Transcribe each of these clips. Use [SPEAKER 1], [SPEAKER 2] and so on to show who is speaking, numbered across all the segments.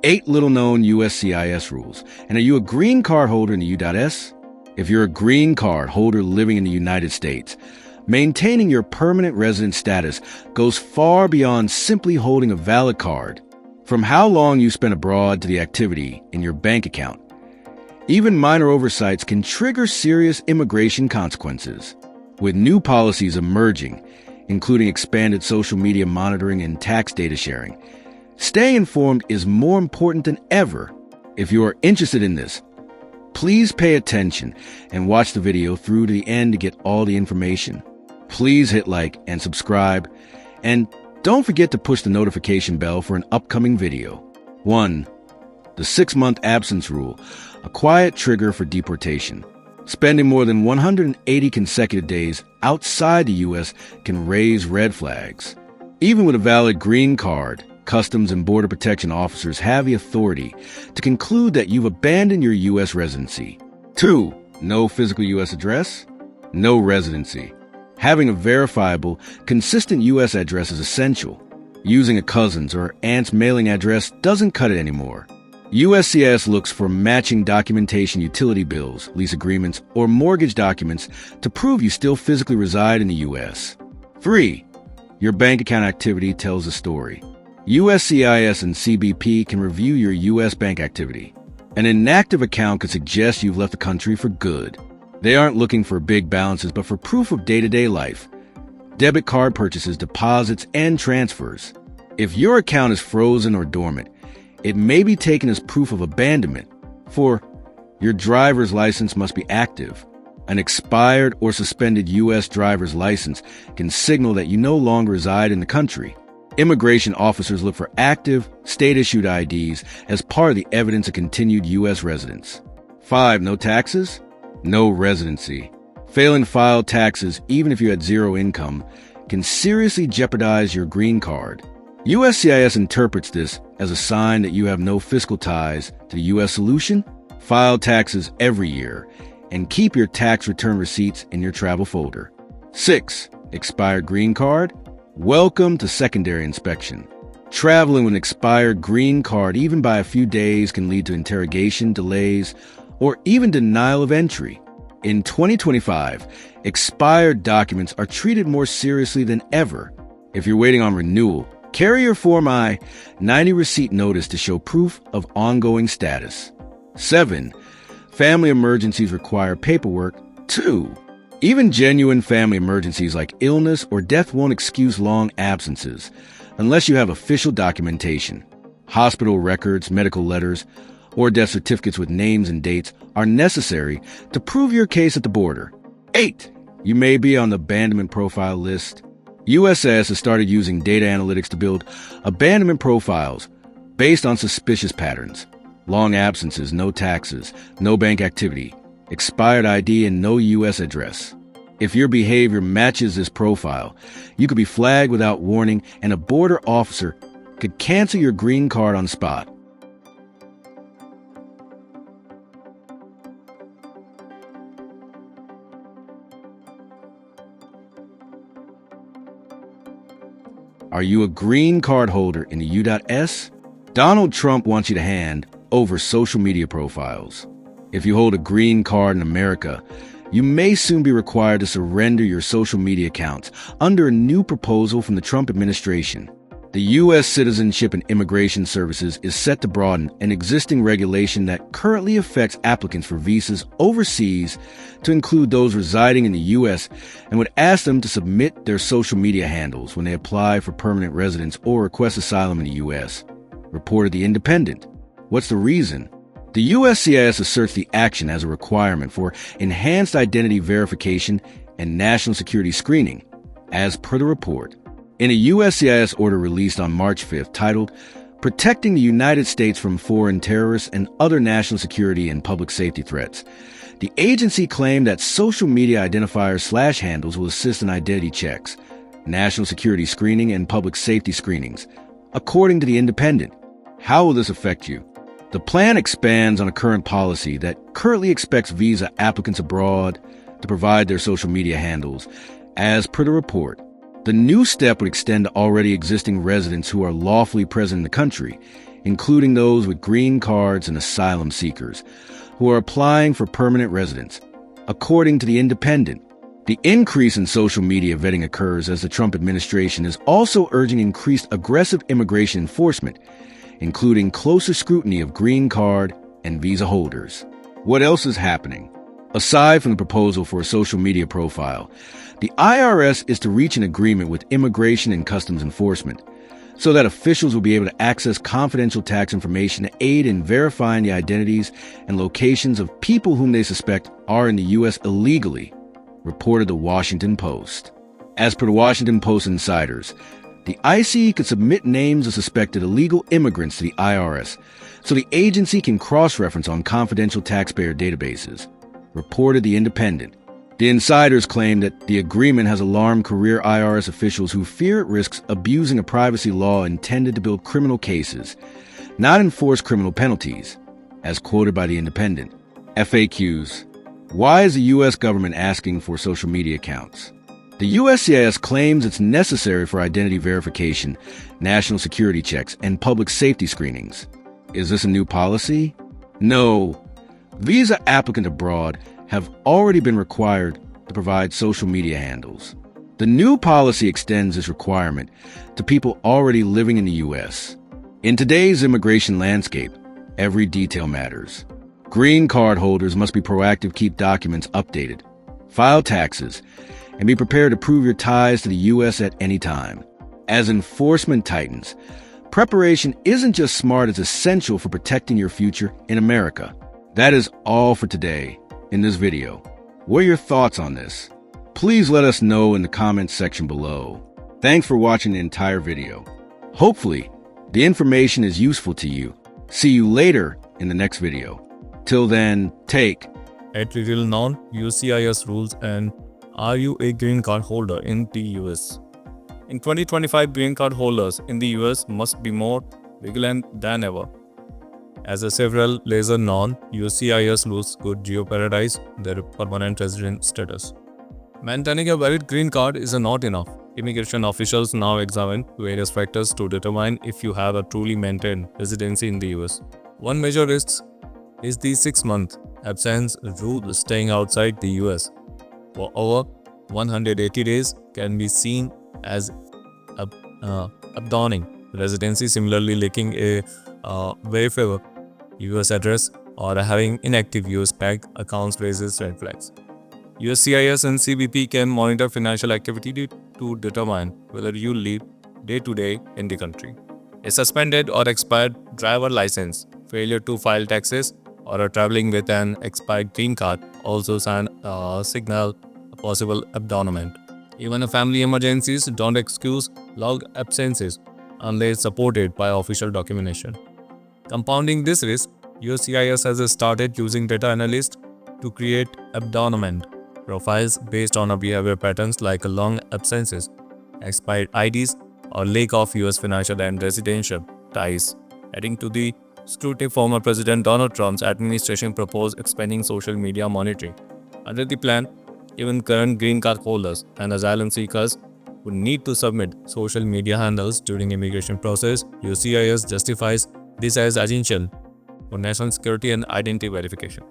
[SPEAKER 1] 8 little-known USCIS rules. And are you a green card holder in the U.S? If you're a green card holder living in the United States, maintaining your permanent resident status goes far beyond simply holding a valid card. From how long you spent abroad to the activity in your bank account, even minor oversights can trigger serious immigration consequences. With new policies emerging, including expanded social media monitoring and tax data sharing, staying informed is more important than ever. If you are interested in this, please pay attention and watch the video through to the end to get all the information. Please hit like and subscribe, and don't forget to push the notification bell for an upcoming video. 1. The 6-month absence rule, a quiet trigger for deportation. Spending more than 180 consecutive days outside the U.S. can raise red flags. Even with a valid green card, Customs and Border Protection officers have the authority to conclude that you've abandoned your U.S. residency. 2. No physical U.S. address, no residency. Having a verifiable, consistent U.S. address is essential. Using a cousin's or aunt's mailing address doesn't cut it anymore. USCIS looks for matching documentation, utility bills, lease agreements, or mortgage documents to prove you still physically reside in the U.S. 3. Your bank account activity tells a story. USCIS and CBP can review your U.S. bank activity. An inactive account could suggest you've left the country for good. They aren't looking for big balances, but for proof of day-to-day life. Debit card purchases, deposits, and transfers. If your account is frozen or dormant, it may be taken as proof of abandonment, for your driver's license must be active. An expired or suspended U.S. driver's license can signal that you no longer reside in the country. Immigration officers look for active, state-issued IDs as part of the evidence of continued U.S. residence. 5. No taxes? No residency. Failing to file taxes, even if you had zero income, can seriously jeopardize your green card. USCIS interprets this as a sign that you have no fiscal ties to the U.S. solution. File taxes every year and keep your tax return receipts in your travel folder. 6. Expired green card? Welcome to secondary inspection. Traveling with an expired green card, even by a few days, can lead to interrogation, delays, or even denial of entry. In 2025, expired documents are treated more seriously than ever. If you're waiting on renewal, carry your Form I-90 receipt notice to show proof of ongoing status. 7. Family emergencies require paperwork. 2. Even genuine family emergencies like illness or death won't excuse long absences unless you have official documentation. Hospital records, medical letters, or death certificates with names and dates are necessary to prove your case at the border. 8. You may be on the abandonment profile list. USCIS has started using data analytics to build abandonment profiles based on suspicious patterns. Long absences, no taxes, no bank activity, expired ID, and no U.S. address. If your behavior matches this profile, you could be flagged without warning, and a border officer could cancel your green card on spot. Are you a green card holder in the U.S? Donald Trump wants you to hand over social media profiles. If you hold a green card in America, you may soon be required to surrender your social media accounts under a new proposal from the Trump administration. The U.S. Citizenship and Immigration Services is set to broaden an existing regulation that currently affects applicants for visas overseas to include those residing in the U.S. and would ask them to submit their social media handles when they apply for permanent residence or request asylum in the U.S., reported The Independent. What's the reason? The USCIS asserts the action as a requirement for enhanced identity verification and national security screening, as per the report. In a USCIS order released on March 5th titled, Protecting the United States from Foreign Terrorists and Other National Security and Public Safety Threats, the agency claimed that social media identifiers/handles will assist in identity checks, national security screening, and public safety screenings, according to The Independent. How will this affect you? The plan expands on a current policy that currently expects visa applicants abroad to provide their social media handles, as per the report. The new step would extend to already existing residents who are lawfully present in the country, including those with green cards and asylum seekers who are applying for permanent residence. According to The Independent, the increase in social media vetting occurs as the Trump administration is also urging increased aggressive immigration enforcement, including closer scrutiny of green card and visa holders. What else is happening? Aside from the proposal for a social media profile, the IRS is to reach an agreement with Immigration and Customs Enforcement so that officials will be able to access confidential tax information to aid in verifying the identities and locations of people whom they suspect are in the U.S. illegally, reported the Washington Post. As per the Washington Post insiders, the ICE could submit names of suspected illegal immigrants to the IRS so the agency can cross-reference on confidential taxpayer databases, reported The Independent. The insiders claim that the agreement has alarmed career IRS officials who fear it risks abusing a privacy law intended to build criminal cases, not enforce criminal penalties, as quoted by The Independent. FAQs. Why is the U.S. government asking for social media accounts? The USCIS claims it's necessary for identity verification, national security checks, and public safety screenings. Is this a new policy? No. Visa applicants abroad have already been required to provide social media handles. The new policy extends this requirement to people already living in the U.S. In today's immigration landscape, every detail matters. Green card holders must be proactive, keep documents updated, file taxes, and be prepared to prove your ties to the U.S. at any time. As enforcement tightens, preparation isn't just smart, it's essential for protecting your future in America. That is all for today in this video. What are your thoughts on this? Please let us know in the comments section below. Thanks for watching the entire video. Hopefully, the information is useful to you. See you later in the next video. Till then, take
[SPEAKER 2] 8 little known USCIS rules and are you a green card holder in the US? In 2025, green card holders in the US must be more vigilant than ever, as several lesser known USCIS rules could jeopardize their permanent resident status. Maintaining a valid green card is not enough. Immigration officials now examine various factors to determine if you have a truly maintained residency in the US. One major risk is the 6-month absence rule. Staying outside the US for over 180 days can be seen as abandoning residency. Similarly, lacking a verifiable US address or having inactive US bank accounts raises red flags. USCIS and CBP can monitor financial activity to determine whether you live day to day in the country. A suspended or expired driver license, failure to file taxes, or traveling with an expired green card also signal a possible abandonment. Even family emergencies don't excuse long absences unless supported by official documentation. Compounding this risk, USCIS has started using data analysts to create abandonment profiles based on behavior patterns like long absences, expired IDs, or lack of US financial and residential ties. Adding to the scrutiny, former President Donald Trump's administration proposed expanding social media monitoring. Under the plan, even current green card holders and asylum seekers would need to submit social media handles during immigration process. USCIS justifies this as essential for national security and identity verification.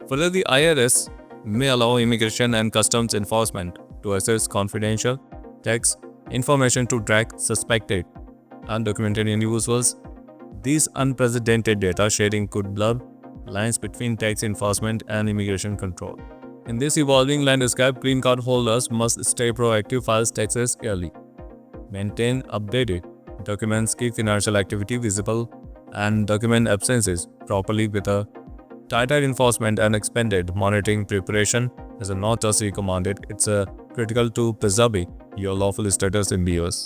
[SPEAKER 2] Further, the IRS may allow immigration and customs enforcement to access confidential tax information to track suspected undocumented individuals. This unprecedented data sharing could blur lines between tax enforcement and immigration control. In this evolving landscape, green card holders must stay proactive, file taxes early, maintain updated documents, keep financial activity visible, and document absences properly. With a tighter enforcement and expanded monitoring, preparation is not just recommended, it's critical to preserving your lawful status in the US.